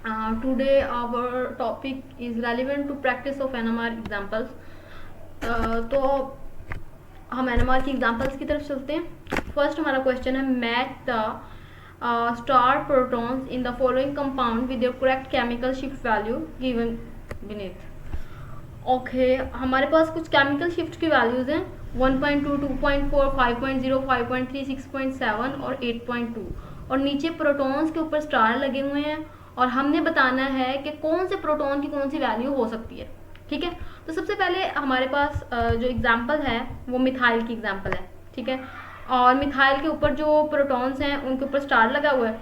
Today our topic is relevant to practice of NMR examples. तो हम NMR की examples की तरफ चलते हैं. फर्स्ट हमारा क्वेश्चन है match the star protons in the following compound with their correct chemical shift value given beneath. Okay, हमारे पास कुछ केमिकल शिफ्ट की वैल्यूज हैं 1.2, 2.4, 5.0, 5.3, 6.7 और 8.2 और नीचे प्रोटॉन्स के ऊपर स्टार लगे हुए हैं और हमने बताना है कि कौन से प्रोटॉन की कौन सी वैल्यू हो सकती है. ठीक है, तो सबसे पहले हमारे पास जो एग्जाम्पल है वो मिथाइल की एग्जाम्पल है. ठीक है, और मिथाइल के ऊपर जो प्रोटॉन्स हैं उनके ऊपर स्टार लगा हुआ है.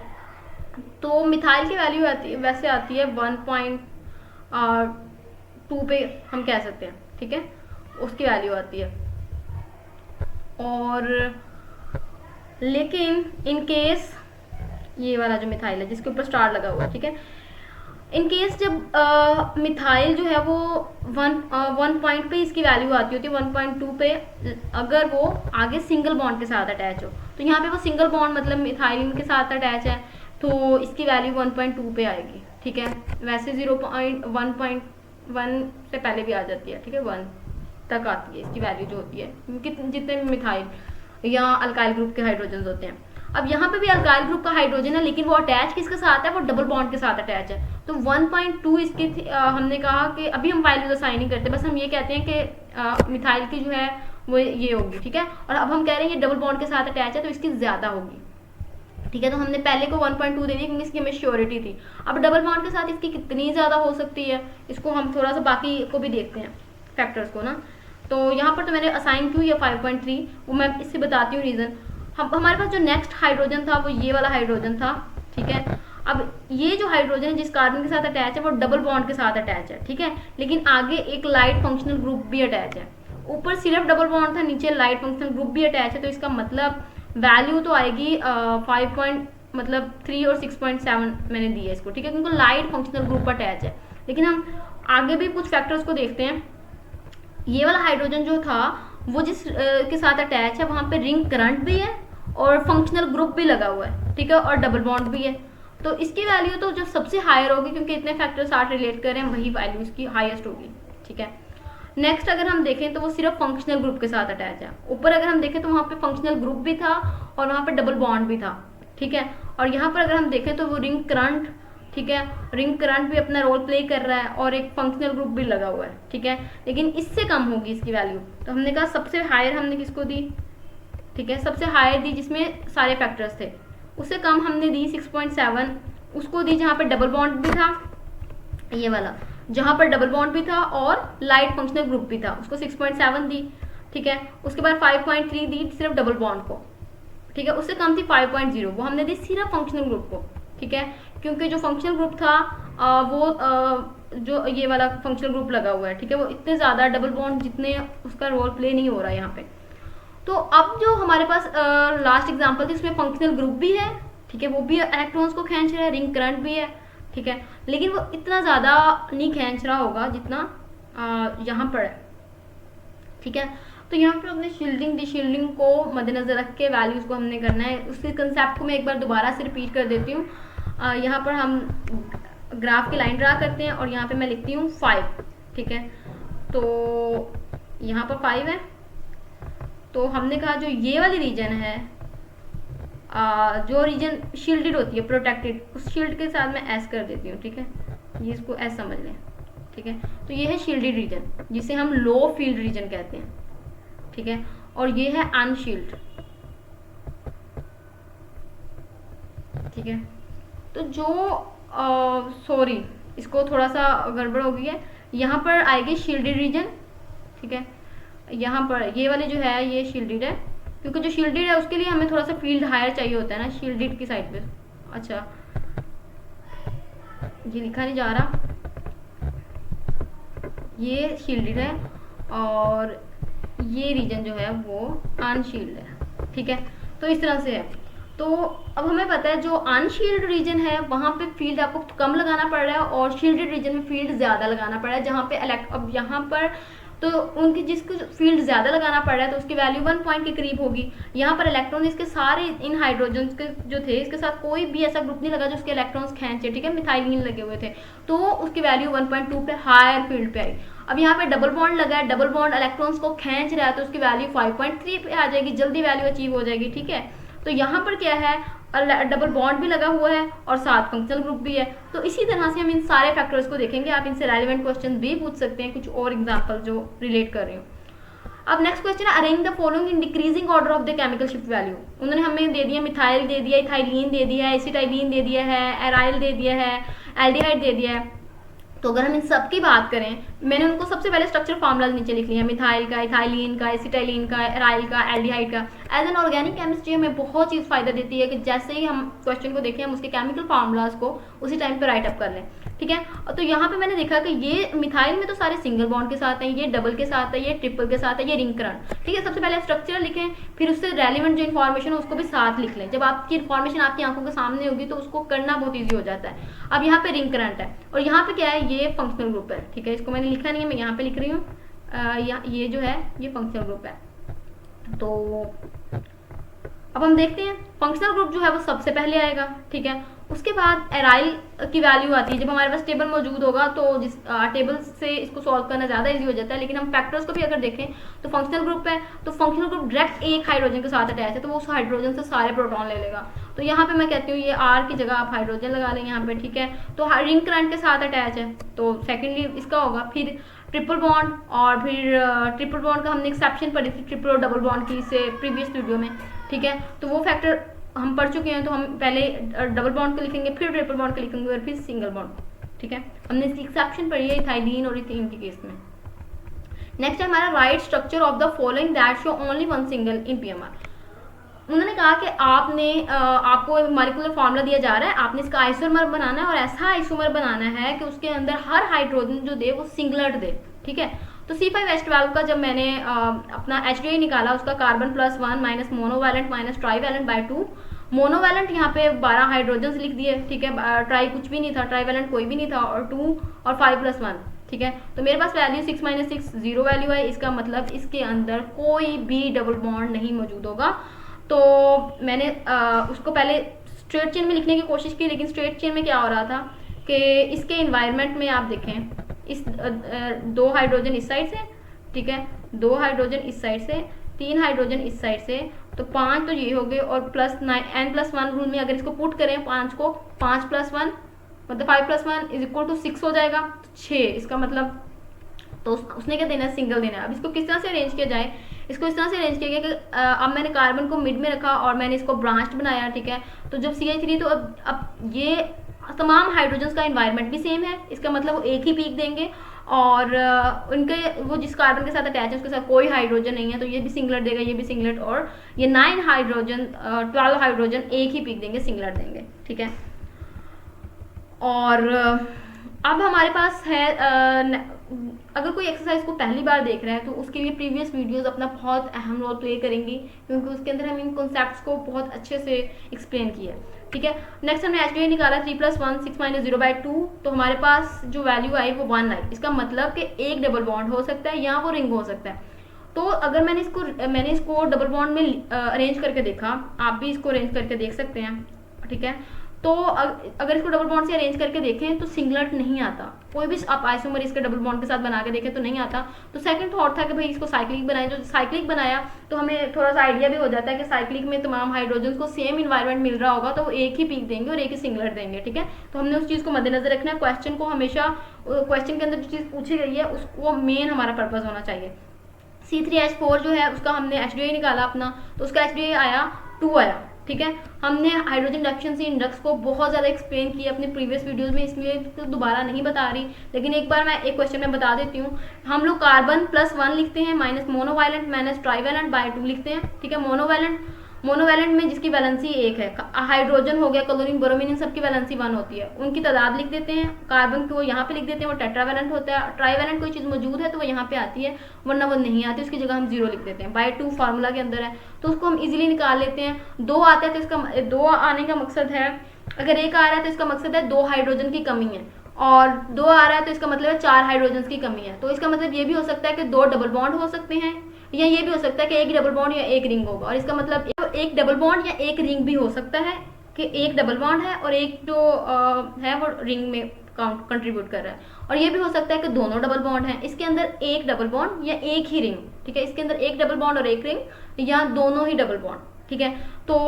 तो मिथाइल की वैल्यू वैसे आती है 1.2 पे हम कह सकते हैं. ठीक है, उसकी वैल्यू आती है. और लेकिन इन केस ये वाला जो मिथाइल है जिसके ऊपर स्टार लगा हुआ है, ठीक है, इन केस जब मिथाइल जो है वो 1 पॉइंट पे इसकी वैल्यू आती होती है 1.2 पे, अगर वो आगे सिंगल बॉन्ड के साथ अटैच हो. तो यहाँ पे वो सिंगल बॉन्ड मतलब मिथाइल के साथ अटैच है तो इसकी वैल्यू 1.2 पे आएगी. ठीक है, वैसे 1.1 से पहले भी आ जाती है. ठीक है, 1 तक आती है इसकी वैल्यू जो होती है जितने मिथाइल या अल्काइल ग्रुप के हाइड्रोजन होते हैं. अब यहाँ पे भी अल्काइल ग्रुप का हाइड्रोजन है लेकिन वो अटैच किसके साथ है, वो डबल बॉन्ड के साथ अटैच है. तो 1.2 इसकी हमने कहा कि अभी हम वैल्यूज असाइन नहीं करते, बस हम ये कहते हैं कि मिथाइल की जो है वो ये होगी. ठीक है, और अब हम कह रहे हैं ये डबल बॉन्ड के साथ अटैच है तो इसकी ज्यादा होगी. ठीक है, तो हमने पहले को 1.2 दे दी क्योंकि इसकी हमें श्योरिटी थी. अब डबल बॉन्ड के साथ इसकी कितनी ज्यादा हो सकती है इसको हम थोड़ा सा बाकी को भी देखते हैं फैक्टर्स को ना. तो यहाँ पर तो मैंने असाइन क्यों या 5.3 वो मैं इससे बताती हूँ रीजन. हमारे पास जो नेक्स्ट हाइड्रोजन था वो ये वाला हाइड्रोजन था. ठीक है, अब ये जो हाइड्रोजन है जिस कार्बन के साथ अटैच है वो डबल बॉन्ड के साथ अटैच है. ठीक है, लेकिन आगे एक लाइट फंक्शनल ग्रुप भी अटैच है. ऊपर सिर्फ डबल बॉन्ड था, नीचे लाइट फंक्शनल ग्रुप भी अटैच है. तो इसका मतलब वैल्यू तो आएगी 3 और 6.7 मैंने दी है इसको. ठीक है, क्योंकि लाइट फंक्शनल ग्रुप अटैच है. लेकिन हम आगे भी कुछ फैक्टर्स को देखते हैं. ये वाला हाइड्रोजन जो था वो जिस के साथ अटैच है वहां पे रिंग करंट भी है और फंक्शनल ग्रुप भी लगा हुआ है. ठीक है, और डबल बॉन्ड भी है. तो इसकी वैल्यू तो जो सबसे हायर होगी क्योंकि इतने फैक्टर साथ रिलेट कर रहे हैं वही वैल्यू इसकी हाईएस्ट होगी. ठीक है, नेक्स्ट अगर हम देखें तो वो सिर्फ फंक्शनल ग्रुप के साथ अटैच है. ऊपर अगर हम देखें तो वहां पे फंक्शनल ग्रुप भी था और वहां पे डबल बॉन्ड भी था. ठीक है, और यहाँ पर अगर हम देखें तो वो रिंग करंट, ठीक है, रिंग करंट भी अपना रोल प्ले कर रहा है और एक फंक्शनल ग्रुप भी लगा हुआ है. ठीक है, लेकिन इससे कम होगी इसकी वैल्यू. तो हमने कहा सबसे हायर हमने किसको दी, ठीक है, सबसे हायर दी जिसमें सारे फैक्टर्स थे. उससे कम हमने दी 6.7 उसको दी जहाँ पे डबल बॉन्ड भी था, ये वाला जहाँ पर डबल बॉन्ड भी था और लाइट फंक्शनल ग्रुप भी था, उसको 6.7 दी. ठीक है, उसके बाद 5.3 दी सिर्फ डबल बॉन्ड को. ठीक है, उससे कम थी 5.0 वो हमने दी सिर्फ फंक्शनल ग्रुप को. ठीक है, क्योंकि जो फंक्शनल ग्रुप था जो ये वाला फंक्शनल ग्रुप लगा हुआ है, ठीक है, वो इतने ज्यादा डबल बॉन्ड जितने उसका रोल प्ले नहीं हो रहा है यहाँ पे. तो अब जो हमारे पास लास्ट एग्जांपल थी उसमें फंक्शनल ग्रुप भी है. ठीक है, वो भी इलेक्ट्रॉन्स को खींच रहा है, रिंग करंट भी है. ठीक है, लेकिन वो इतना ज्यादा नहीं खींच रहा होगा जितना यहाँ पर है. ठीक है, तो यहाँ पर हमने शील्डिंग डिशील्डिंग को मद्देनजर रख के वैल्यूज को हमने करना है. उसके कंसेप्ट को मैं एक बार दोबारा से रिपीट कर देती हूँ. यहाँ पर हम ग्राफ की लाइन ड्रा करते हैं और यहाँ पे मैं लिखती हूँ 5. ठीक है, तो यहाँ पर 5 है. तो हमने कहा जो ये वाली रीजन है जो रीजन शील्डेड होती है प्रोटेक्टेड, उस शील्ड के साथ मैं एस कर देती हूँ. ठीक है, ये इसको एस समझ लें. ठीक है, तो ये है शील्डेड रीजन जिसे हम लो फील्ड रीजन कहते हैं. ठीक है, और ये है अनशील्ड. ठीक है, तो जो सॉरी इसको थोड़ा सा गड़बड़ हो गई है. यहाँ पर आएगी शील्डेड रीजन. ठीक है, यहाँ पर ये वाली जो है ये शील्डेड है क्योंकि जो शील्डेड है उसके लिए हमें थोड़ा सा फील्ड हायर चाहिए होता है ना शील्डेड की साइड पे. अच्छा, ये लिखा नहीं जा रहा, ये शील्डेड है और ये रीजन जो है वो अनशील्ड है. ठीक है, तो इस तरह से है. तो अब हमें पता है जो अनशील्ड रीजन है वहां पे फील्ड आपको कम लगाना पड़ रहा है और शील्डेड रीजन में फील्ड ज्यादा लगाना पड़ रहा है. जहाँ पे अब यहाँ पर तो उनकी जिसको फील्ड ज़्यादा लगाना पड़ रहा है तो उसकी वैल्यू 1 पॉइंट के करीब होगी। यहाँ पर इलेक्ट्रॉन इसके सारे इन हाइड्रोजन के जो थे इसके साथ कोई भी ऐसा ग्रुप नहीं लगा जो उसके इलेक्ट्रॉन्स खींचे, ठीक है, मिथाइलिन लगे हुए थे, तो उसकी वैल्यू 1.2 पे हायर फील्ड पे आई। अब यहाँ पे डबल बॉन्ड लगा है, डबल बॉन्ड इलेक्ट्रॉन्स को खींच रहा है तो उसकी वैल्यू 5.3 पे आ जाएगी, जल्दी वैल्यू अचीव हो जाएगी, ठीक है। तो यहाँ पर क्या है, डबल बॉन्ड भी लगा हुआ है और साथ फंक्शनल ग्रुप भी है। तो इसी तरह से हम इन सारे फैक्टर्स को देखेंगे। आप इनसे रेलिवेंट क्वेश्चन भी पूछ सकते हैं, कुछ और एग्जांपल जो रिलेट कर रहे हो। अब नेक्स्ट क्वेश्चन है, arrange the following in decreasing order of the chemical shift value. उन्होंने हमें दे दिया मिथाइल दे दिया, इथाइलिन दे दिया है, एसिटाइलिन दे दिया है, एराइल दे दिया है, एल्डिहाइड दे दिया है। तो अगर हम इन सब की बात करें, मैंने उनको सबसे पहले स्ट्रक्चर फार्मूलाज नीचे लिख लिया, मिथाइल का, इथाइलिन का, एसिटाइलिन का, एराइल का, एल्डिहाइड का। एज एन ऑर्गेनिक केमिस्ट्री हमें बहुत चीज़ फायदा देती है कि जैसे ही हम क्वेश्चन को देखें हम उसके केमिकल फार्मूलाज को उसी टाइम पे राइट अप कर लें, ठीक है। तो यहाँ पे मैंने देखा कि ये मिथाइल में तो सारे सिंगल बॉन्ड के साथ हैं, ये डबल के साथ है, ये ट्रिपल के साथ है, ये रिंग करंट, ठीक है। सबसे पहले स्ट्रक्चर लिखें, फिर उससे रेलिवेंट जो इन्फॉर्मेशन है उसको भी साथ लिख लें। जब आपकी इन्फॉर्मेशन आपकी आंखों के सामने होगी तो उसको करना बहुत ईजी हो जाता है। अब यहाँ पे रिंग करंट है और यहाँ पे क्या है, ये फंक्शनल ग्रुप है, ठीक है। इसको मैंने लिखा नहीं है, मैं यहाँ पे लिख रही हूँ, ये जो है ये फंक्शनल ग्रुप है। तो अब हम देखते हैं, फंक्शनल ग्रुप जो है वो सबसे पहले आएगा, ठीक है। उसके बाद एराइल की वैल्यू आती है। जब हमारे पास टेबल मौजूद होगा तो जिस टेबल से इसको सॉल्व करना ज़्यादा इजी हो जाता है, लेकिन हम फैक्टर्स को भी अगर देखें तो फंक्शनल ग्रुप है तो फंक्शनल ग्रुप डायरेक्ट एक हाइड्रोजन के साथ अटैच है, तो वो उस हाइड्रोजन से सारे प्रोटॉन ले लेगा। तो यहाँ पे मैं कहती हूँ ये आर की जगह आप हाइड्रोजन लगा लें यहाँ पे, ठीक है। तो रिंग करंट के साथ अटैच है तो सेकेंडली इसका होगा। फिर ट्रिपल बॉन्ड, और फिर ट्रिपल बॉन्ड का हमने एक्सेप्शन पढ़ी थी ट्रिपल और डबल बॉन्ड की से प्रीवियस वीडियो में, ठीक है। तो वो फैक्टर हम पढ़ चुके हैं, तो हम पहले डबल बॉन्ड को लिखेंगे, फिर ट्रिपल बॉन्ड को लिखेंगे और फिर सिंगल बॉन्ड, ठीक है। हमने इसकी एक्सेप्शन पढ़ी है इथाइलिन और इथीन के केस में। नेक्स्ट है हमारा right structure of the following that show only one single in PMR. उन्होंने कहा कि आपको मॉलिक्यूलर फार्मूला दिया जा रहा है, आपने इसका आइसोमर बनाना है और ऐसा आइसोमर बनाना है कि उसके अंदर हर हाइड्रोजन जो दे वो सिंगलेट दे, ठीक है। तो C5H12 का जब मैंने अपना HDI निकाला, उसका carbon +1 minus monovalent minus trivalent by 2, monovalent यहाँ पे 12 हाइड्रोजन लिख दिए, ठीक है। ट्राई कुछ भी नहीं था, ट्राईवैलेंट कोई भी नहीं था, और 2 और 5+1, ठीक है। तो मेरे पास वैल्यू 6 - 6 0 वैल्यू है। इसका मतलब इसके अंदर कोई भी डबल बॉन्ड नहीं मौजूद होगा। तो मैंने उसको पहले स्ट्रेट चेन में लिखने की कोशिश की, लेकिन स्ट्रेट चेन में क्या हो रहा था कि इसके इन्वायरमेंट में आप देखें, इस 2 हाइड्रोजन इस साइड से, ठीक है, 2 हाइड्रोजन इस साइड से, 3 हाइड्रोजन इस साइड से, तो 5 तो ये हो गए, और n+1 रूल में अगर इसको पुट करें 5 को, 5+1 मतलब 5+1 = 6 हो जाएगा, 6। इसका मतलब तो उसने क्या देना है, सिंगल देना है। अब इसको किस तरह से अरेंज किया जाए, इसको इस तरह से अरेंज किया गया कि अब मैंने कार्बन को मिड में रखा और मैंने इसको ब्रांच्ड बनाया, ठीक है। तो जब CH3, तो अब ये तमाम हाइड्रोजन्स का एनवायरनमेंट भी सेम है, इसका मतलब वो एक ही पीक देंगे, और उनके वो जिस कार्बन के साथ अटैच है उसके साथ कोई हाइड्रोजन नहीं है, तो ये भी सिंगलेट देगा, ये भी सिंगलेट, और ये 9 हाइड्रोजन 12 हाइड्रोजन एक ही पीक देंगे, सिंगलेट देंगे, ठीक है। और अब हमारे पास है अगर कोई एक्सरसाइज को पहली बार देख रहा है तो उसके लिए प्रीवियस वीडियोस अपना बहुत अहम रोल प्ले करेंगी, क्योंकि उसके अंदर हम इन कॉन्सेप्ट्स को बहुत अच्छे से एक्सप्लेन किया, ठीक है। नेक्स्ट हमने HDI निकाला 3+1 6 - 0/2, तो हमारे पास जो वैल्यू आई वो 1 आई। इसका मतलब कि एक डबल बॉन्ड हो सकता है या वो रिंग हो सकता है। तो अगर मैंने इसको डबल बॉन्ड में अरेंज करके देखा, आप भी इसको अरेंज करके देख सकते हैं, ठीक है। तो अगर इसको डबल बॉन्ड से अरेंज करके देखें तो सिंगलेट नहीं आता, कोई भी आप आइसोमर इसके डबल बॉन्ड के साथ बना के देखें तो नहीं आता। तो सेकंड थॉट था कि भाई इसको साइक्लिक बनाएं। जो साइक्लिक बनाया तो हमें थोड़ा सा आइडिया भी हो जाता है कि साइक्लिक में तमाम हाइड्रोजन को सेम इन्वायरमेंट मिल रहा होगा, तो वो एक ही पीक देंगे और एक ही सिंगलेट देंगे, ठीक है। तो हमने उस चीज़ को मद्देनजर रखना है। क्वेश्चन को हमेशा, क्वेश्चन के अंदर जो चीज़ पूछी गई है उसको मेन हमारा पर्पज होना चाहिए। C3H4 जो है उसका हमने HDI निकाला अपना, तो उसका HDI आया 2 आया, ठीक है। हमने हाइड्रोजन डेफिशिएंसी इंडेक्स को बहुत ज़्यादा एक्सप्लेन किया अपने प्रीवियस वीडियोस में, इसलिए तो दोबारा नहीं बता रही, लेकिन एक बार मैं एक क्वेश्चन में बता देती हूँ। हम लोग कार्बन +1 लिखते हैं minus monovalent minus trivalent by 2 लिखते हैं, ठीक है। मोनोवैलेंट में जिसकी वैलेंसी 1 है, हाइड्रोजन हो गया, क्लोरीन, ब्रोमीन, इन सबकी वैलेंसी 1 होती है, उनकी तादाद लिख देते हैं। कार्बन को यहाँ पे लिख देते हैं, वो टेट्रावैलेंट होता है। ट्राईवैलेंट कोई चीज़ मौजूद है तो वो यहाँ पे आती है, वरना वो नहीं आती, उसकी जगह हम 0 लिख देते हैं। बाय 2 फार्मूला के अंदर है, तो उसको हम इजीली निकाल लेते हैं। 2 आता है तो इसका 2 आने का मकसद है, अगर 1 आ रहा है तो इसका मकसद है 2 हाइड्रोजन की कमी है, और 2 आ रहा है तो इसका मतलब है 4 हाइड्रोजन की कमी है। तो इसका मतलब ये भी हो सकता है कि 2 डबल बॉन्ड हो सकते हैं, या ये भी हो सकता है कि एक डबल बॉन्ड या एक रिंग होगा। और इसका मतलब एक डबल बॉन्ड या एक रिंग भी हो सकता है कि एक डबल बॉन्ड है और एक जो है वो रिंग में कंट्रीब्यूट कर रहा है। और ये भी हो सकता है कि दोनों डबल बॉन्ड हैं, इसके अंदर एक डबल बॉन्ड या एक ही रिंग, ठीक है, इसके अंदर एक डबल बॉन्ड और एक रिंग या दोनों ही डबल बॉन्ड, ठीक है। तो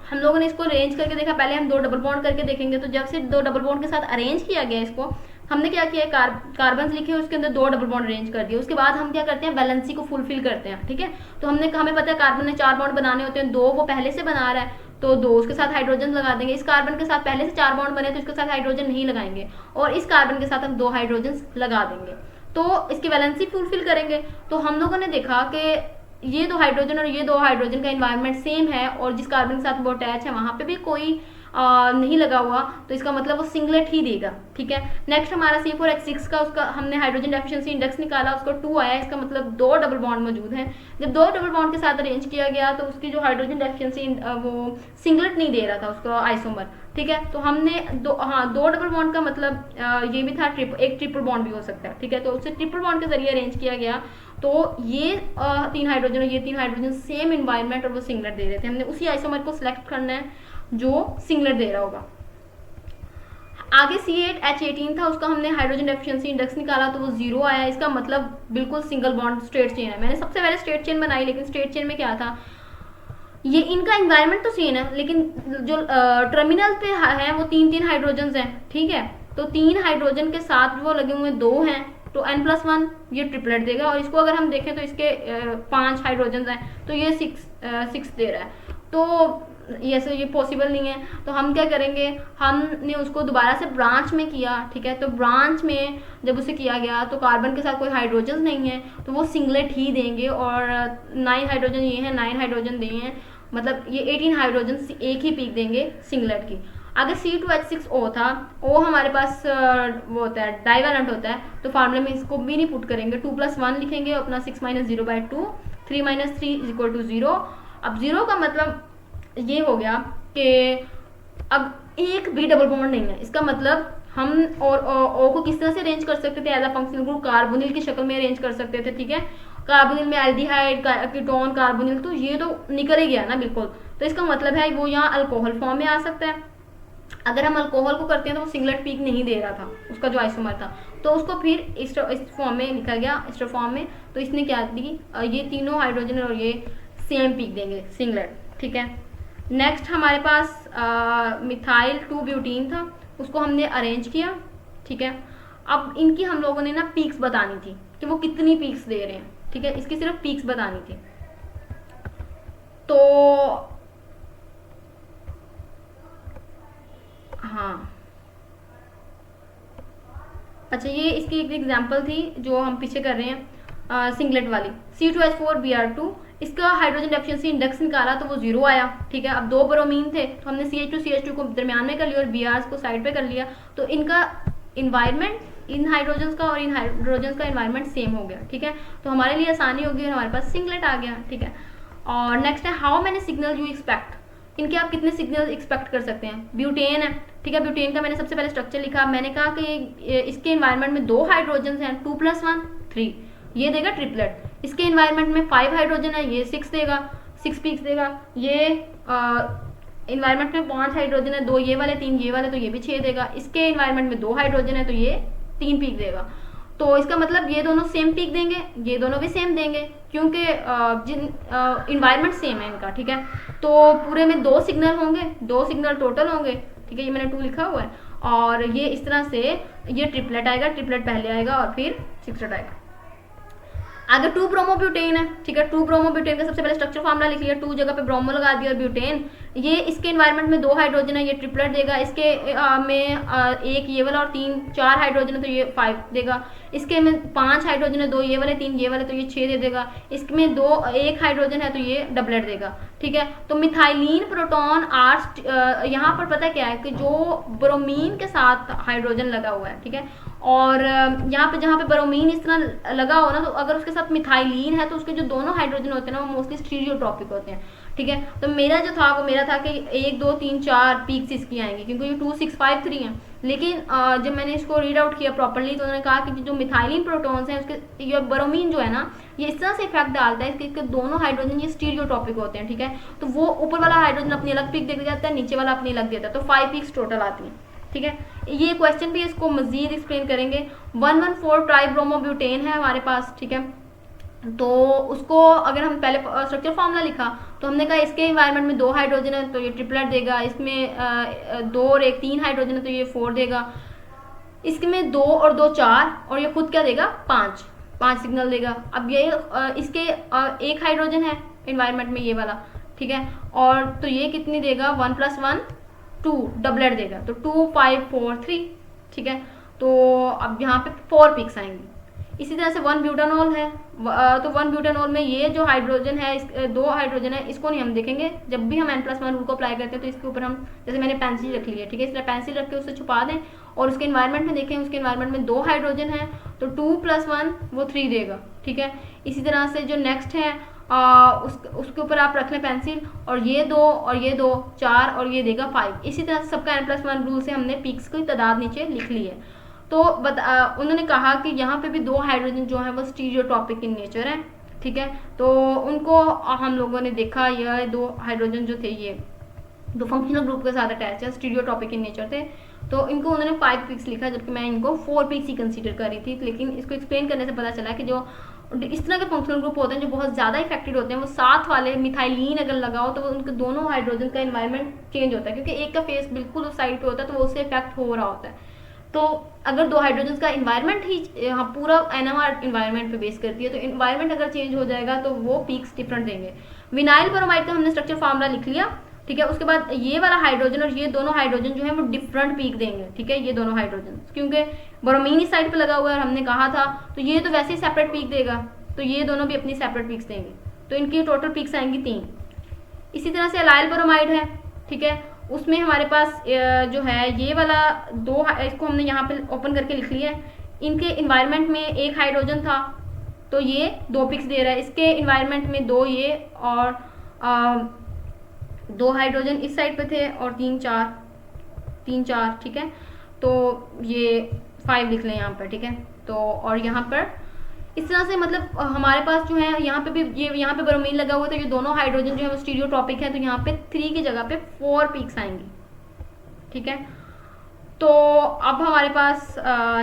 हम लोगों ने इसको अरेंज करके देखा, पहले हम 2 डबल बॉन्ड करके देखेंगे। तो जब से 2 डबल बॉन्ड के साथ अरेंज किया गया इसको, हमने क्या किया, कार्बन लिखे उसके अंदर 2 डबल बॉन्ड अरेंज कर दिए। उसके बाद हम क्या करते हैं, वैलेंसी को फुलफिल करते हैं, ठीक है। तो हमें पता है कार्बन ने 4 बॉन्ड बनाने होते हैं, 2 वो पहले से बना रहा है तो 2 उसके साथ हाइड्रोजन लगा देंगे। इस कार्बन के साथ पहले से 4 बॉन्ड बने तो इसके साथ हाइड्रोजन नहीं लगाएंगे, और इस कार्बन के साथ हम 2 हाइड्रोजन लगा देंगे तो इसकी वैलेंसी फुलफिल करेंगे। तो हम लोगों ने देखा कि ये 2 हाइड्रोजन और ये 2 हाइड्रोजन का एनवायरनमेंट सेम है, और जिस कार्बन के साथ वो अटैच है वहां पे भी कोई नहीं लगा हुआ, तो इसका मतलब वो सिंगलेट ही देगा, ठीक है। नेक्स्ट हमारा C4H6 का उसका हमने हाइड्रोजन डेफिशिएंसी इंडेक्स निकाला, उसको 2 आया, इसका मतलब 2 डबल बॉन्ड मौजूद हैं। जब 2 डबल बॉन्ड के साथ अरेंज किया गया तो उसकी जो हाइड्रोजन डेफिशिएंसी वो सिंगलेट नहीं दे रहा था उसको आइसोमर, ठीक है। तो हमने 2 डबल बॉन्ड का मतलब ये भी था एक ट्रिपल बॉन्ड भी हो सकता है, ठीक है। तो उसे ट्रिपल बॉन्ड के जरिए अरेंज किया गया, तो ये 3 हाइड्रोजन और ये 3 हाइड्रोजन सेम एनवायरनमेंट और वो सिंगलेट दे रहे थे। हमने उसी आइसोमर को सिलेक्ट करना है जो सिंगलेट दे रहा होगा। आगे C8H18 था, उसका हमने हाइड्रोजन डेफिशिएंसी इंडेक्स निकाला तो वो 0 आया, इसका मतलब बिल्कुल सिंगल बॉन्ड स्ट्रेट चेन है। मैंने सबसे पहले स्ट्रेट चेन बनाई, लेकिन स्ट्रेट चेन में क्या था, ये इनका एनवायरनमेंट तो सेम है लेकिन जो टर्मिनल पे है वो 3 हाइड्रोजन हैं, ठीक है। तो 3 हाइड्रोजन के साथ वो लगे हुए 2 हैं, तो N+1 ये ट्रिपलेट देगा। और इसको अगर हम देखें तो इसके 5 हाइड्रोजन हैं, तो ये 6 दे रहा है, तो ये पॉसिबल नहीं है। तो हम क्या करेंगे, हमने उसको दोबारा से ब्रांच में किया, ठीक है। तो ब्रांच में जब उसे किया गया तो कार्बन के साथ कोई हाइड्रोजन नहीं है, तो वो सिंगलेट ही देंगे, और 9 हाइड्रोजन ये हैं, 9 हाइड्रोजन दिए हैं, मतलब ये 18 हाइड्रोजन एक ही पीक देंगे सिंगलेट की। अगर C2H6O था, O हमारे पास वो होता है डाइवेलेंट होता है, तो फार्मूले में इसको भी नहीं पुट करेंगे, 2+1 लिखेंगे अपना 6 - 0/2, 3 - 3 = 0। अब 0 का मतलब ये हो गया कि अब एक भी डबल बॉन्ड नहीं है, इसका मतलब हम और O को किस तरह से अरेंज कर सकते थे, as a functional group carbonyl की शक्ल में अरेंज कर सकते थे, ठीक है। कार्बोनिल में एल्डिहाइड, कीटोन, कार्बोनिल, तो ये तो निकल ही गया ना बिल्कुल। तो इसका मतलब है वो यहाँ अल्कोहल फॉर्म में आ सकता है। अगर हम अल्कोहल को करते हैं तो वो सिंगलेट पीक नहीं दे रहा था उसका जो आइसोमर था, तो उसको फिर इस फॉर्म में लिखा गया, एस्टर फॉर्म में। तो इसने क्या दी, ये तीनों हाइड्रोजन और ये सेम पीक देंगे सिंगलेट, ठीक है। नेक्स्ट हमारे पास मिथाइल 2-ब्यूटीन था, उसको हमने अरेंज किया, ठीक है। अब इनकी हम लोगों ने ना पीक्स बतानी थी कि वो कितनी पीक्स दे रहे हैं, ठीक है, इसकी सिर्फ पीक्स बतानी थी। तो हाँ, अच्छा, ये इसकी एक एग्जांपल थी जो हम पीछे कर रहे हैं सिंगलेट वाली, C2H4Br2, इसका हाइड्रोजन डेफिशिएंसी इंडेक्स निकाला तो वो 0 आया, ठीक है। अब 2 ब्रोमीन थे तो हमने CH2 को दरमियान में कर लिया और Brs को साइड पे कर लिया, तो इनका इन्वायरमेंट इन हाइड्रोजन का और इन हाइड्रोजन का इन्वायरमेंट सेम हो गया, ठीक है। तो हमारे लिए आसानी होगी और हमारे पास सिंगलेट आ गया, ठीक है। और नेक्स्ट है how many signal you expect, इनके आप कितने सिग्नल एक्सपेक्ट कर सकते हैं। ब्यूटेन है, ठीक है, ब्यूटेन का मैंने सबसे पहले स्ट्रक्चर लिखा, मैंने कहा कि इसके एनवायरनमेंट में 2 हाइड्रोजन हैं, 2+1 3, ये देगा ट्रिपलेट। इसके एनवायरनमेंट में 5 हाइड्रोजन है, ये 6 देगा, 6 पीक्स देगा। ये एनवायरनमेंट में 5 हाइड्रोजन है, 2 ये वाले 3 ये वाले, तो ये भी 6 देगा। इसके एनवायरनमेंट में 2 हाइड्रोजन है तो ये 3 पीक देगा। तो इसका मतलब ये दोनों सेम पीक देंगे, ये दोनों भी सेम देंगे, क्योंकि जिन इन्वायरमेंट सेम है इनका, ठीक है। तो पूरे में 2 सिग्नल होंगे, 2 सिग्नल टोटल होंगे, ठीक है। ये मैंने 2 लिखा हुआ है, और ये इस तरह से ये ट्रिपलेट आएगा, ट्रिपलेट पहले आएगा और फिर सिक्सलेट आएगा। अगर 2 ब्रोमोब्यूटेन है, ठीक है, 2 ब्रोमोब्यूटेन का सबसे पहले स्ट्रक्चर फॉर्मूला लिख लिया, 2 जगह पे ब्रोमो लगा दिया और ब्यूटेन। ये इसके एनवायरनमेंट में 2 हाइड्रोजन है, ये ट्रिपलेट देगा। इसके में 1 ये वाला और 4 हाइड्रोजन है तो ये 5 देगा। इसके में 5 हाइड्रोजन है, 2 ये वाले 3 ये वाले, तो ये 6 दे देगा। इसमें 1 हाइड्रोजन है तो ये डबलेट देगा, ठीक है। तो मिथाइलिन प्रोटॉन आर्स, यहाँ पर पता क्या है कि जो ब्रोमीन के साथ हाइड्रोजन लगा हुआ है, ठीक है, और यहाँ पे जहाँ पे ब्रोमीन इस तरह लगा हो ना, तो अगर उसके साथ मिथाइलिन है तो उसके जो दोनों हाइड्रोजन होते हैं ना वो मोस्टली स्टीरियोट्रॉपिक होते हैं, ठीक है। तो मेरा जो था वो मेरा था कि 1 2 3 4 पीक्स इसकी आएंगी, क्योंकि ये 2 6 5 3 है। लेकिन जब मैंने इसको रीड आउट किया प्रॉपरली तो उन्होंने कहा कि जो मिथाइलिन प्रोटॉन्स हैं उसके ये ब्रोमीन जो है ना ये इस तरह से इफेक्ट डालता है कि दोनों हाइड्रोजन ये स्टीरियोटॉपिक होते हैं, ठीक है। तो वो ऊपर वाला हाइड्रोजन अपनी अलग पीक देता जाता है, नीचे वाला अपनी अलग देता है, तो 5 पीक्स टोटल आती हैं, ठीक है। ये क्वेश्चन भी इसको मजीद एक्सप्लेन करेंगे। 114 ट्राइब्रोमोब्यूटेन है हमारे पास, ठीक है। तो उसको अगर हम पहले स्ट्रक्चर फॉर्मूला लिखा तो हमने कहा इसके इन्वायरमेंट में 2 हाइड्रोजन है तो ये ट्रिपलेट देगा, इसमें 2 और 1 3 हाइड्रोजन है तो ये 4 देगा, इसमें 2 और 2 4 और ये खुद क्या देगा 5 सिग्नल देगा। अब ये इसके 1 हाइड्रोजन है इन्वायरमेंट में ये वाला, ठीक है। और तो ये कितनी देगा 1 + 1 2 डबलेट देगा, तो 2 5 4 3, ठीक है। तो अब यहाँ पे 4 पिक्स आएंगी। इसी तरह से 1 ब्यूटानॉल है, तो 1 ब्यूटानॉल में ये जो हाइड्रोजन है 2 हाइड्रोजन है, इसको नहीं हम देखेंगे। जब भी हम N+1 रूल को अप्लाई करते हैं तो इसके ऊपर हम जैसे मैंने पेंसिल रख ली है, ठीक है, इसलिए पेंसिल रख के उसे छुपा दें और उसके इन्वायरमेंट में देखें, उसके इन्वायरमेंट में 2 हाइड्रोजन है तो 2 + 1 वो 3 देगा, ठीक है। इसी तरह से जो नेक्स्ट है उसके ऊपर आप रख लें पेंसिल और ये 2 और ये 2 4 और ये देगा 5। इसी तरह से सबका N+1 रूल से हमने पिक्स की तादाद नीचे लिख ली है। तो उन्होंने कहा कि यहाँ पे भी 2 हाइड्रोजन जो है वो स्टीरियोटॉपिक इन नेचर है, ठीक है। तो उनको हम लोगों ने देखा ये 2 हाइड्रोजन जो थे ये 2 फंक्शनल ग्रुप के साथ अटैच है, स्टीरियोटॉपिक इन नेचर थे, तो इनको उन्होंने 5 पिक्स लिखा जबकि मैं इनको 4 पिक्स ही कंसीडर कर रही थी। लेकिन इसको एक्सप्लेन करने से पता चला कि जो इस तरह के फंक्शनल ग्रुप होते हैं जो बहुत ज़्यादा इफेक्टेड होते हैं वो साथ वाले मिथाइलिन अगर लगाओ तो उनके दोनों हाइड्रोजन का इन्वायरमेंट चेंज होता है, क्योंकि एक का फेस बिल्कुल उस साइड पे होता है तो वो उससे इफेक्ट हो रहा होता है। तो अगर 2 हाइड्रोजन का इन्वायरमेंट ही पूरा NMR इन्वायरमेंट पे बेस करती है तो इन्वायरमेंट अगर चेंज हो जाएगा तो वो पीक्स डिफरेंट देंगे। विनाइल ब्रोमाइड का हमने स्ट्रक्चर फार्मूला लिख लिया, ठीक है। उसके बाद ये वाला हाइड्रोजन और ये दोनों हाइड्रोजन जो है वो डिफरेंट पीक देंगे, ठीक है, ये दोनों हाइड्रोजन, क्योंकि ब्रोमीन इस साइड पे लगा हुआ है और हमने कहा था तो ये तो वैसे ही सेपरेट पीक देगा, तो ये दोनों भी अपनी सेपरेट पीक्स देंगे, तो इनकी टोटल पीक्स आएंगी 3। इसी तरह से एलाइल ब्रोमाइड है, ठीक है, उसमें हमारे पास जो है ये वाला 2 इसको हमने यहाँ पे ओपन करके लिख लिया है। इनके इन्वायरमेंट में 1 हाइड्रोजन था तो ये 2 पिक्स दे रहा है, इसके इन्वायरमेंट में 2 ये और 2 हाइड्रोजन इस साइड पे थे और 3 4, ठीक है। तो ये 5 लिख लें यहाँ पर, ठीक है। तो और यहाँ पर इस तरह से मतलब हमारे पास जो है यहाँ पे भी ये यहाँ पे ब्रोमीन लगा हुआ है तो ये दोनों हाइड्रोजन जो है वो स्टीरियोटॉपिक है, तो यहाँ पे 3 की जगह पे 4 पीक्स आएंगी, ठीक है। तो अब हमारे पास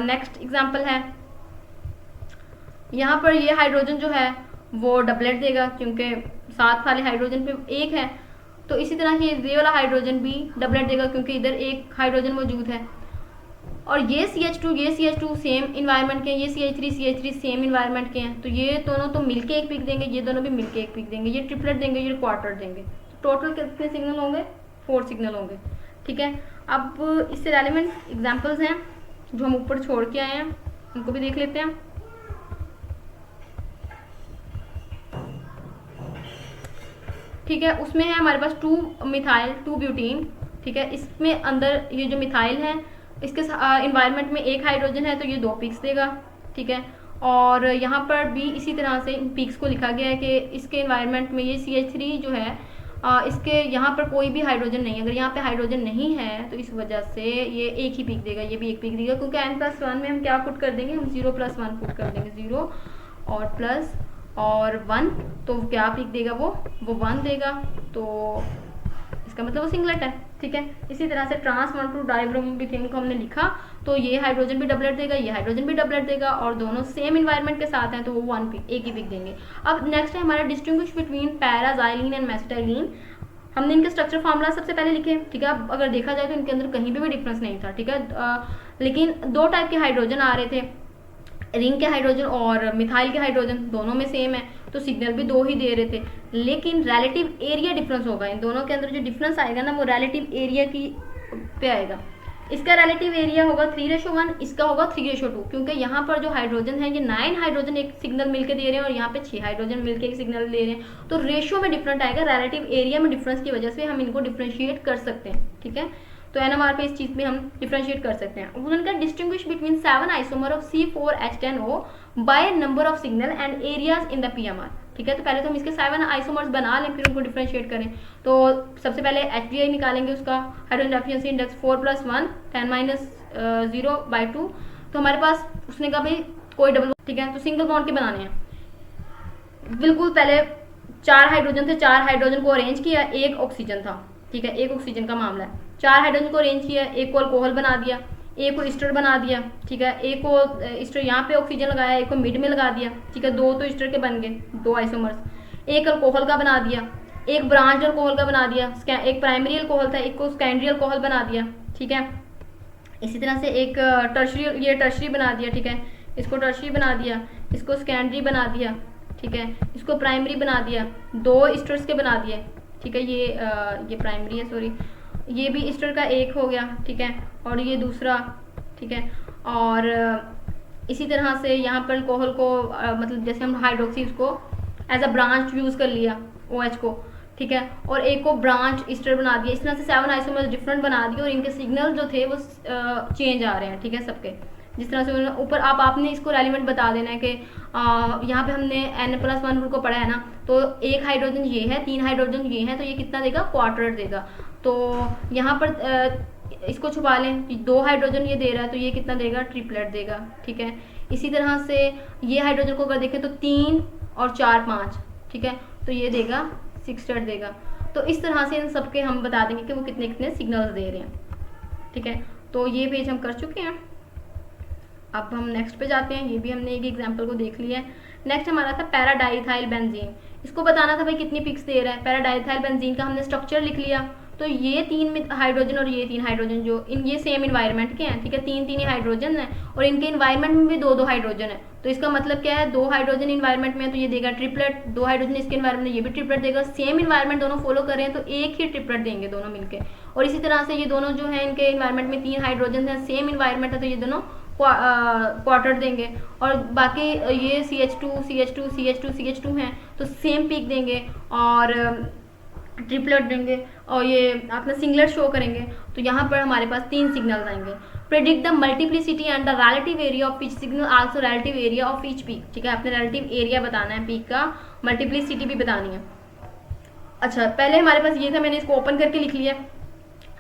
नेक्स्ट एग्जांपल है, यहाँ पर ये हाइड्रोजन जो है वो डबलेट देगा क्योंकि साथ वाले हाइड्रोजन पे 1 है, तो इसी तरह ये वाला हाइड्रोजन भी डबलेट देगा क्योंकि इधर 1 हाइड्रोजन मौजूद है। और ये CH2 सेम इन्वायरमेंट के हैं, ये CH3 सेम इन्वायरमेंट के हैं, तो ये दोनों तो मिलके 1 पिक देंगे, ये दोनों भी मिलके 1 पिक देंगे, ये ट्रिपलेट देंगे, ये क्वार्टर देंगे, टोटल कितने सिग्नल होंगे 4 सिग्नल होंगे, ठीक है। अब इससे रेलेवेंट एग्जांपल्स हैं जो हम ऊपर छोड़ के आए हैं, उनको भी देख लेते हैं। ठीक है, उसमें है हमारे पास 2 मिथाइल 2 ब्यूटीन, ठीक है। इसमें अंदर ये जो मिथाइल है इसके इन्वायरमेंट में 1 हाइड्रोजन है तो ये 2 पिक्स देगा, ठीक है। और यहाँ पर भी इसी तरह से इन पिक्स को लिखा गया है कि इसके इन्वायरमेंट में ये CH3 जो है इसके यहाँ पर कोई भी हाइड्रोजन नहीं है, अगर यहाँ पे हाइड्रोजन नहीं है तो इस वजह से ये 1 ही पिक देगा, ये भी 1 पिक देगा, क्योंकि N+1 में हम क्या पुट कर देंगे, हम 0 + 1 पुट कर देंगे, 0 और प्लस और 1, तो क्या पिक देगा वो 1 देगा, तो इसका मतलब वो सिंगलेट है, ठीक है। इसी तरह से ट्रांस 1,2 डाइब्रोमोब्यूटेन को हमने लिखा तो ये हाइड्रोजन भी डबलेट देगा, ये हाइड्रोजन भी डबलेट देगा और दोनों सेम इन्वायरमेंट के साथ हैं तो वो 1 पिक 1 ही पिक देंगे। अब नेक्स्ट है हमारा डिस्टिंग्विश बिटवीन पैराजाइलिन एंड मेसिटाइलिन। हमने इनके स्ट्रक्चर फार्मूला सबसे पहले लिखे, ठीक है। अब अगर देखा जाए तो इनके अंदर कहीं भी डिफरेंस नहीं था, ठीक है। लेकिन 2 टाइप के हाइड्रोजन आ रहे थे, रिंग के हाइड्रोजन और मिथाइल के हाइड्रोजन दोनों में सेम है तो सिग्नल भी 2 ही दे रहे थे, लेकिन रिलेटिव एरिया डिफरेंस होगा, इन दोनों के अंदर जो डिफरेंस आएगा ना वो रिलेटिव एरिया की पे आएगा। इसका रिलेटिव एरिया होगा 3:1, इसका होगा 3:2, क्योंकि यहाँ पर जो हाइड्रोजन है ये 9 हाइड्रोजन एक सिग्नल मिलके दे रहे हैं और यहाँ पे 6 हाइड्रोजन मिलके एक सिग्नल दे रहे हैं, तो रेशियो में डिफरेंट आएगा, रिलेटिव एरिया में डिफरेंस की वजह से हम इनको डिफ्रेंशिएट कर सकते हैं, ठीक है। तो NMR पे इस चीज में हम डिफरेंशिएट कर सकते हैं। उन्होंने distinguish between 7 isomer of C4H10O by number of signal and areas in the PMR, ठीक है। तो पहले तो हम इसके 7 आइसोमर्स बना लें फिर उनको डिफरेंशिएट करें। तो सबसे पहले HBI निकालेंगे, उसका हाइड्रोजन एफिशिएंसी इंडेक्स 4 + 1 10 0/2, तो हमारे पास उसने कहा भाई कोई डबल, ठीक है, तो सिंगल बॉन्ड के बनाने हैं। बिल्कुल पहले 4 हाइड्रोजन थे, 4 हाइड्रोजन को अरेंज किया, एक ऑक्सीजन था, ठीक है, एक ऑक्सीजन का मामला है। 4 हाइड्रोजन को अरेंज किया, एक को अल्कोहल बना दिया, एक को ईस्टर बना दिया, ठीक है, एक को ईस्टर यहाँ पे ऑक्सीजन लगाया, एक को मिड में लगा दिया, ठीक है, 2 तो ईस्टर के बन गए, 2 आइसोमर्स। एक अल्कोहल का बना दिया, एक ब्रांच अल्कोहल का बना दिया, एक प्राइमरी अल्कोहल था, एक को सेकेंडरी अल्कोहल बना दिया, ठीक है। इसी तरह से एक टर्शरी, ये टर्शरी बना दिया, ठीक है, इसको टर्शरी बना दिया, इसको सेकेंडरी बना दिया, ठीक है, इसको प्राइमरी बना दिया, 2 ईस्टर्स के बना दिए, ठीक है, ये प्राइमरी है, सॉरी, ये भी ईस्टर का एक हो गया, ठीक है, और ये दूसरा, ठीक है। और इसी तरह से यहाँ पर अल्कोहल को मतलब जैसे हम हाइड्रोक्सी उसको एज अ ब्रांच यूज़ कर लिया OH को, ठीक है, और एक को ब्रांच ईस्टर बना दिया। इस तरह से 7 आइसोमर्स डिफरेंट बना दिए और इनके सिग्नल जो थे वो चेंज आ रहे हैं, ठीक है, सबके। जिस तरह से ऊपर आपने इसको रेलिवेंट बता देना है कि यहाँ पे हमने N+1 रूल को पढ़ा है ना, तो एक हाइड्रोजन ये है, 3 हाइड्रोजन ये है, तो ये कितना देगा, क्वार्टर देगा। तो यहाँ पर इसको छुपा लें, 2 हाइड्रोजन ये दे रहा है तो ये कितना देगा, ट्रिपलेट देगा, ठीक है। इसी तरह से ये हाइड्रोजन को अगर देखें तो 3 और 4 5, ठीक है, तो ये देगा 6 देगा। तो इस तरह से इन सबके हम बता देंगे कि वो कितने कितने सिग्नल्स दे रहे हैं, ठीक है। तो ये पेज हम कर चुके हैं। अब हम नेक्स्ट पे जाते हैं। ये भी हमने एक एग्जांपल को देख लिया है। नेक्स्ट हमारा था पैराडाइथाइल बेंजीन। इसको बताना था भाई कितनी पिक्स दे रहा है। पैराडाइथाइल बेंजीन का हमने स्ट्रक्चर लिख लिया। तो ये 3 हाइड्रोजन और ये 3 हाइड्रोजन जो ये सेम इन्वायरमेंट के हैं, ठीक है, 3 ही हाइड्रोजन है और इनके इन्वायरमेंट में भी 2 हाइड्रोजन है। तो इसका मतलब क्या है, 2 हाइड्रोजन इन्वायरमेंट में है तो ये देगा ट्रिपलेट, 2 हाइड्रोजन इसके इन्वायरमेंट में ये भी ट्रिपलेट देगा। सेम इन्वायरमेंट दोनों फॉलो कर रहे हैं तो एक ही ट्रिपलेट देंगे दोनों मिलके। और इसी तरह से ये दोनों जो है इनके इन्वायरमेंट में 3 हाइड्रोजन है, सेम इन्वायरमेंट है तो ये दोनों क्वार्टर देंगे। और बाकी ये CH2 CH2 CH2 CH2 हैं तो सेम पीक देंगे और ट्रिपलेट देंगे और ये अपना सिंगलेट शो करेंगे। तो यहाँ पर हमारे पास 3 सिग्नल्स आएंगे। Predict the multiplicity and the relative area of each signal, also relative area of each peak, ठीक है, अपने रिलेटिव एरिया बताना है पीक का, मल्टीप्लिसिटी भी बतानी है। अच्छा, पहले हमारे पास ये था, मैंने इसको ओपन करके लिख लिया।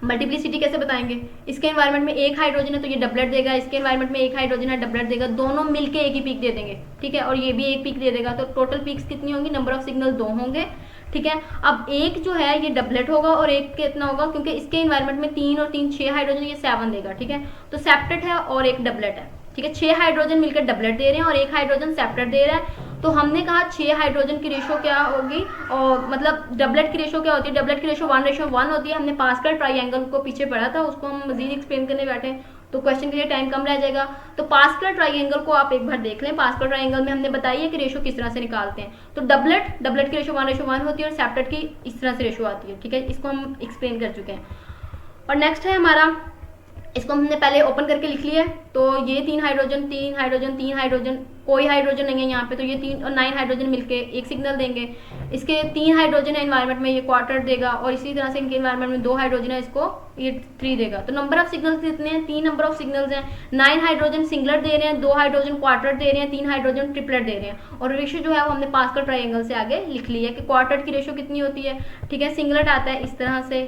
मल्टीप्लिसिटी कैसे बताएंगे, इसके एनवायरनमेंट में 1 हाइड्रोजन है तो ये डबलेट देगा, इसके एनवायरनमेंट में 1 हाइड्रोजन है डबलेट देगा, दोनों मिलके एक ही पीक दे देंगे, ठीक है, और ये भी एक पीक दे देगा। तो टोटल पीक्स कितनी होंगी, नंबर ऑफ सिग्नल 2 होंगे, ठीक है। अब एक जो है ये डबलेट होगा और एक कितना होगा, क्योंकि इसके एनवायरनमेंट में 3 और 3 6 हाइड्रोजन, ये 7 देगा, ठीक है। तो सेप्टेट है और एक डबलेट है, ठीक है, 6 हाइड्रोजन मिलकर डबलेट दे रहे हैं और 1 हाइड्रोजन सेप्टेट दे रहा है। तो हमने कहा 6 हाइड्रोजन की रेशो क्या होगी, और मतलब डबलेट की रेशो क्या होती है, डबलेट की रेशो 1:1 होती है। हमने पास्कल ट्राइंगल को पीछे पढ़ा था, उसको हम मजीद एक्सप्लेन करने बैठे तो क्वेश्चन के लिए टाइम कम रह जाएगा। तो पास्कल ट्राइंगल को आप एक बार देख लें। पास्कल ट्राइंगल में हमने बताई है कि रेशो किस तरह से निकालते हैं। तो डबलेट की रेशो 1:1 होती है और सेप्टेट की इस तरह से रेशो आती है, ठीक है, इसको हम एक्सप्लेन कर चुके हैं। और नेक्स्ट है हमारा, इसको हमने पहले ओपन करके लिख लिया है। तो ये 3 हाइड्रोजन 3 हाइड्रोजन 3 हाइड्रोजन, कोई हाइड्रोजन नहीं है यहाँ पे, तो ये 3 और 9 हाइड्रोजन मिलके एक सिग्नल देंगे। इसके 3 हाइड्रोजन है एनवायरनमेंट में, ये क्वार्टर देगा, और इसी तरह से इनके एनवायरनमेंट में 2 हाइड्रोजन है, इसको ये 3 देगा। तो नंबर ऑफ सिग्नल्स कितने हैं, 3 नंबर ऑफ सिग्नल्स हैं। 9 हाइड्रोजन सिंगलेट दे रहे हैं, 2 हाइड्रोजन क्वार्टर दे रहे हैं, 3 हाइड्रोजन ट्रिपलेट दे रहे हैं। और रेशो जो है वो हमने पास्कल ट्राइंगल से आगे लिख ली है कि क्वार्टर की रेशो कितनी होती है, ठीक है। सिंगलेट आता है इस तरह से,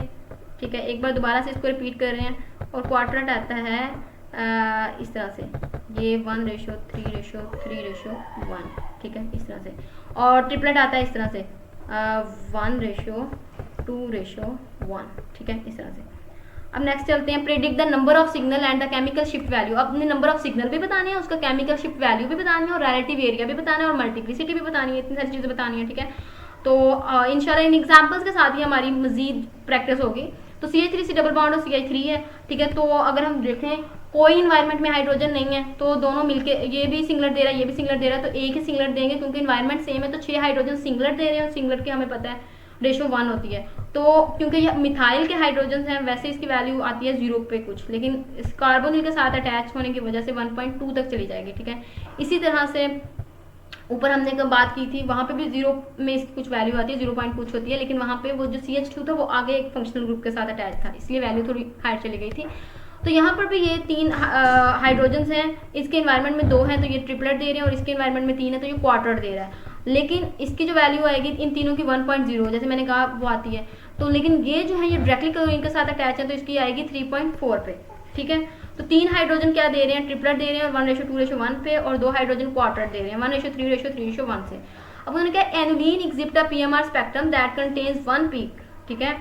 ठीक है, एक बार दोबारा से इसको रिपीट कर रहे हैं। और क्वार्टरेट आता है इस तरह से, ये 1:3:3:1, ठीक है, इस तरह से। और ट्रिपलेट आता है इस तरह से 1:2:1, ठीक है, इस तरह से। अब नेक्स्ट चलते हैं, predict the number of signal and the chemical shift value. अब अपने नंबर ऑफ सिग्नल भी बताने हैं, उसका केमिकल शिफ्ट वैल्यू भी बतानी है, और रिलेटिव एरिया भी बताना है, और मल्टीप्लिसिटी भी बतानी है, इतनी सारी चीज़ें बतानी है, ठीक है। तो इंशाल्लाह इन एग्जाम्पल्स के साथ ही हमारी मजीद प्रैक्टिस होगी। तो CH3 डबल बॉन्ड और CH3 है, ठीक है। तो अगर हम देखें कोई इन्वायरमेंट में हाइड्रोजन नहीं है तो दोनों मिलके, ये भी सिंगलेट दे रहा है, ये भी सिंगलेट दे रहा है, तो एक ही सिंगलेट देंगे क्योंकि इन्वायरमेंट सेम है। तो 6 हाइड्रोजन सिंगलेट दे रहे हैं और सिंगलेट की हमें पता है रेशो 1 होती है। तो क्योंकि ये मिथाइल के हाइड्रोजन हैं, वैसे इसकी वैल्यू आती है 0 पे कुछ, लेकिन इस कार्बोनिल के साथ अटैच होने की वजह से 1.2 तक चली जाएगी, ठीक है। इसी तरह से ऊपर हमने कब बात की थी, वहाँ पे भी 0 में इसकी कुछ वैल्यू आती है, 0 पॉइंट कुछ होती है, लेकिन वहाँ पे वो जो CH2 था वो आगे एक फंक्शनल ग्रुप के साथ अटैच था, इसलिए वैल्यू थोड़ी हायर चली गई थी। तो यहाँ पर भी ये 3 हाइड्रोजन्स हैं, इसके एनवायरनमेंट में 2 हैं तो ये ट्रिपलेट दे रहे हैं, और इसके एनवायरनमेंट में 3 है तो ये क्वार्टर दे रहा है। लेकिन इसकी जो वैल्यू आएगी इन तीनों की 1.0, जैसे मैंने कहा वो आती है। तो लेकिन ये जो है ये डायरेक्टली क्लोरीन के साथ अटैच है तो इसकी आएगी 3.4 पे, ठीक है। तो 3 हाइड्रोजन क्या दे रहे हैं, ट्रिपलेट दे रहे हैं, और 1:2:1 पे, और 2 हाइड्रोजन क्वार्टर दे रहे हैं 1:3:3:1 से। अब उन्होंने कहा annulene exhibit a PMR spectrum that contains 1 peak, ठीक है।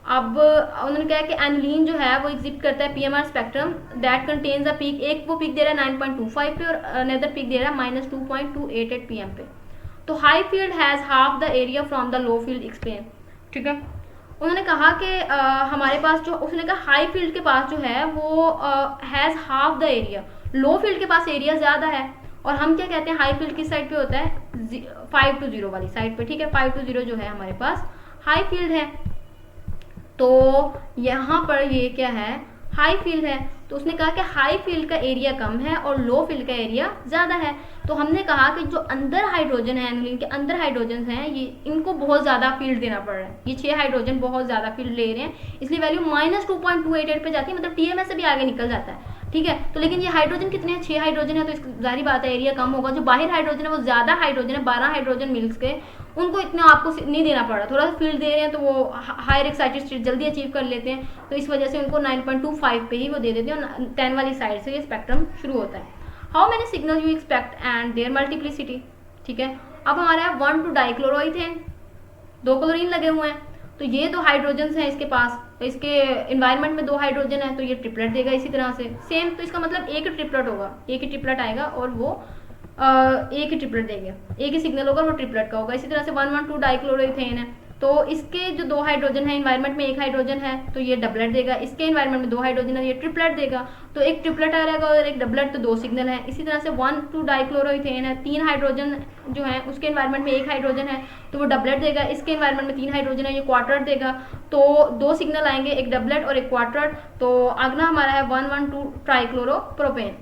अब उन्होंने कहा कि एनुलिन जो है वो एग्जिबिट करता है PMR spectrum that contains a peak, एक वो पीक दे रहा है 9.25 पे और अनदर पीक दे रहा है -2.288 पीएम पे। तो high field has half the area from the low field explain, ठीक है। उन्होंने कहा कि हमारे पास जो, उसने कहा हाई फील्ड के पास जो है वो has half the area, low field के पास एरिया ज्यादा है, और हम क्या कहते हैं हाई फील्ड किस साइड पे होता है, 5 to 0 वाली साइड पे, ठीक है। 5 to 0 जो है हमारे पास हाई फील्ड है, तो यहाँ पर ये क्या है, हाई फील्ड है। तो उसने कहा कि हाई फील्ड का एरिया कम है और लो फील्ड का एरिया ज्यादा है। तो हमने कहा कि जो अंदर हाइड्रोजन है, एनुलिन के अंदर हाइड्रोजन हैं, ये इनको बहुत ज्यादा फील्ड देना पड़ रहा है, ये 6 हाइड्रोजन बहुत ज्यादा फील्ड ले रहे हैं, इसलिए वैल्यू -2.288 पे जाती है, मतलब टीएमएस से भी आगे निकल जाता है, ठीक है। तो लेकिन ये हाइड्रोजन कितने हैं, 6 हाइड्रोजन है, तो जाहिर बात है एरिया कम होगा। जो बाहर हाइड्रोजन है वो ज्यादा हाइड्रोजन है, 12 हाइड्रोजन मिल्स के, उनको इतना आपको नहीं देना पड़ रहा, थोड़ा सा फील्ड दे रहे हैं तो वो हायर एक्साइटेड स्टेट जल्दी अचीव कर लेते हैं, तो इस वजह से उनको 9.25 पे ही वो दे देते हैं, और 10 वाली साइड से ये स्पेक्ट्रम शुरू होता है। How many signal you expect and their multiplicity, ठीक है। अब हमारा है 1 to डाइक्लोरोइथेन, 2 क्लोरीन लगे हुए हैं, तो ये 2 हाइड्रोजन हैं इसके पास, तो इसके एनवायरनमेंट में 2 हाइड्रोजन है, तो ये ट्रिपलेट देगा इसी तरह से सेम। तो इसका मतलब एक ही ट्रिपलेट होगा, एक ही ट्रिपलेट आएगा और वो एक ही ट्रिपलेट देंगे, एक ही सिग्नल होगा, वो ट्रिपलेट का होगा। इसी तरह से 1,1,2 डाइक्लोरोइथेन है, तो इसके जो 2 हाइड्रोजन है, एनवायरनमेंट में 1 हाइड्रोजन है, तो ये डबलेट देगा, इसके एनवायरनमेंट में 2 हाइड्रोजन है, ये ट्रिपलेट देगा, तो एक ट्रिपलेट आ रहेगा और एक डबलेट, तो 2 सिग्नल है। इसी तरह से 1,2 डाइक्लोरोइथेन है, 3 हाइड्रोजन जो है उसके एनवायरनमेंट में 1 हाइड्रोजन है, तो वो डबलेट देगा, इसके एनवायरनमेंट में 3 हाइड्रोजन है, ये क्वार्टर देगा, तो 2 सिग्नल आएंगे, एक डबलेट और एक क्वार्टर। तो अगला हमारा है 1,1,2 ट्राइक्लोरोप्रोपेन।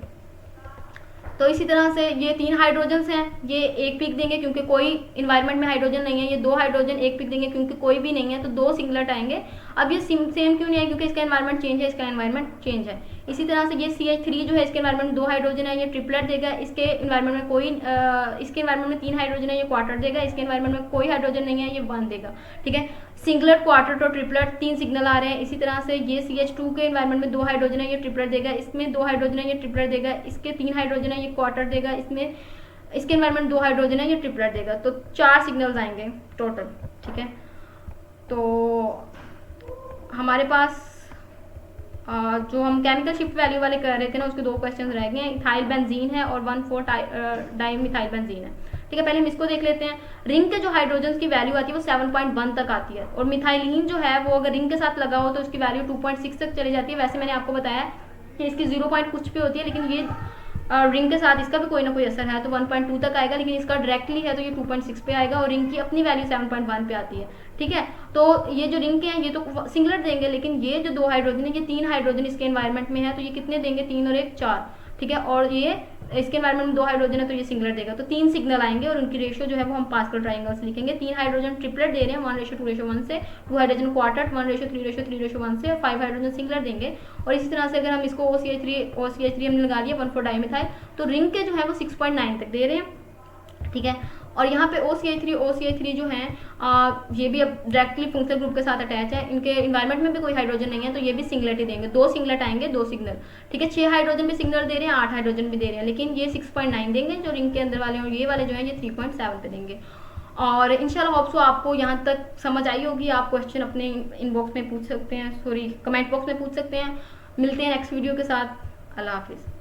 तो इसी तरह से ये 3 हाइड्रोजन हैं, ये एक पिक देंगे क्योंकि कोई इन्वायरमेंट में हाइड्रोजन नहीं है, ये 2 हाइड्रोजन एक पिक देंगे क्योंकि कोई भी नहीं है, तो 2 सिंगलेट आएंगे। अब ये सेम क्यों नहीं है, क्योंकि इसका एनवायरमेंट चेंज है, इसका एनवायरमेंट चेंज है। इसी तरह से ये CH3 जो है, इसके एनवायरमेंट में 2 हाइड्रोजन है, ये ट्रिपलेट देगा, इसके एनवायरमेंट में कोई इसके एनवायरमेंट में 3 हाइड्रोजन है, ये क्वार्टर देगा, इसके एनवायरमेंट में कोई हाइड्रोजन नहीं है, ये 1 देगा, ठीक है। सिंगलेट, क्वार्टर तो ट्रिपलेट 3 सिग्नल आ रहे हैं। इसी तरह से ये CH2 के एनवायरनमेंट में 2 हाइड्रोजन है, ये ट्रिपलेट देगा, इसमें 2 हाइड्रोजन है, ये ट्रिपलेट देगा, इसके 3 हाइड्रोजन है, ये क्वार्टर देगा, इसमें इसके एनवायरनमेंट 2 हाइड्रोजन है, ये ट्रिपलेट देगा, तो 4 सिग्नल्स आएंगे टोटल, ठीक है। तो हमारे पास जो हम केमिकल शिफ्ट वैल्यू वाले कर रहे थे ना, उसके 2 क्वेश्चन रह गए हैं। इथाइल बेंजीन है और 1,4-डाइमिथाइल बेंजीन है, ठीक है। पहले हम इसको देख लेते हैं। रिंग के जो हाइड्रोजन की वैल्यू आती है वो 7.1 तक आती है, और मिथाइलिन जो है वो अगर रिंग के साथ लगा हो तो उसकी वैल्यू 2.6 तक चली जाती है। वैसे मैंने आपको बताया कि इसकी 0 पॉइंट कुछ पे होती है, लेकिन ये रिंग के साथ इसका भी कोई ना कोई असर है, तो 1.2 तक आएगा, लेकिन इसका डायरेक्टली है तो ये 2.6 पे आएगा, और रिंग की अपनी वैल्यू 7.1 पे आती है, ठीक है। तो ये जो रिंग के हैं ये तो सिंगलेट देंगे, लेकिन ये जो 2 हाइड्रोजन है, ये 3 हाइड्रोजन इसके एनवायरनमेंट में है, तो ये कितने देंगे, 3 और 1 4, ठीक है। और ये इसके एनवायरनमेंट में 2 हाइड्रोजन है, तो ये सिंगलेट देगा, तो 3 सिग्नल आएंगे, और उनकी रेशियो जो है वो हम पास्कल ट्रायंगल से लिखेंगे। 3 हाइड्रोजन ट्रिपलेट दे रहे हैं 1:2:1 से, 2 हाइड्रोजन क्वार्टर 1:3:3:1 से, 5 हाइड्रोजन सिंगलेट देंगे। और इसी तरह से अगर हम इसको OCH3 हमने लगा लिया 1,4 डाइमिथाइल, तो रिंग के जो है वो 6.9 तक दे रहे हैं, ठीक है। और यहाँ पे OCH3 जो है ये भी अब डायरेक्टली फंक्शनल ग्रुप के साथ अटैच है, इनके एनवायरनमेंट में भी कोई हाइड्रोजन नहीं है, तो ये भी सिंगलेट ही देंगे, 2 सिंगलेट आएंगे, 2 सिग्नल, ठीक है। 6 हाइड्रोजन भी सिग्नल दे रहे हैं, 8 हाइड्रोजन भी दे रहे हैं, लेकिन ये 6.9 देंगे जो रिंग के अंदर वाले, और ये वाले जो है ये 3.7 पे देंगे। और इंशाल्लाह होप सो आपको यहाँ तक समझ आई होगी। आप क्वेश्चन अपने इनबॉक्स में पूछ सकते हैं, कमेंट बॉक्स में पूछ सकते हैं। मिलते हैं नेक्स्ट वीडियो के साथ। अल्लाह हाफिज़।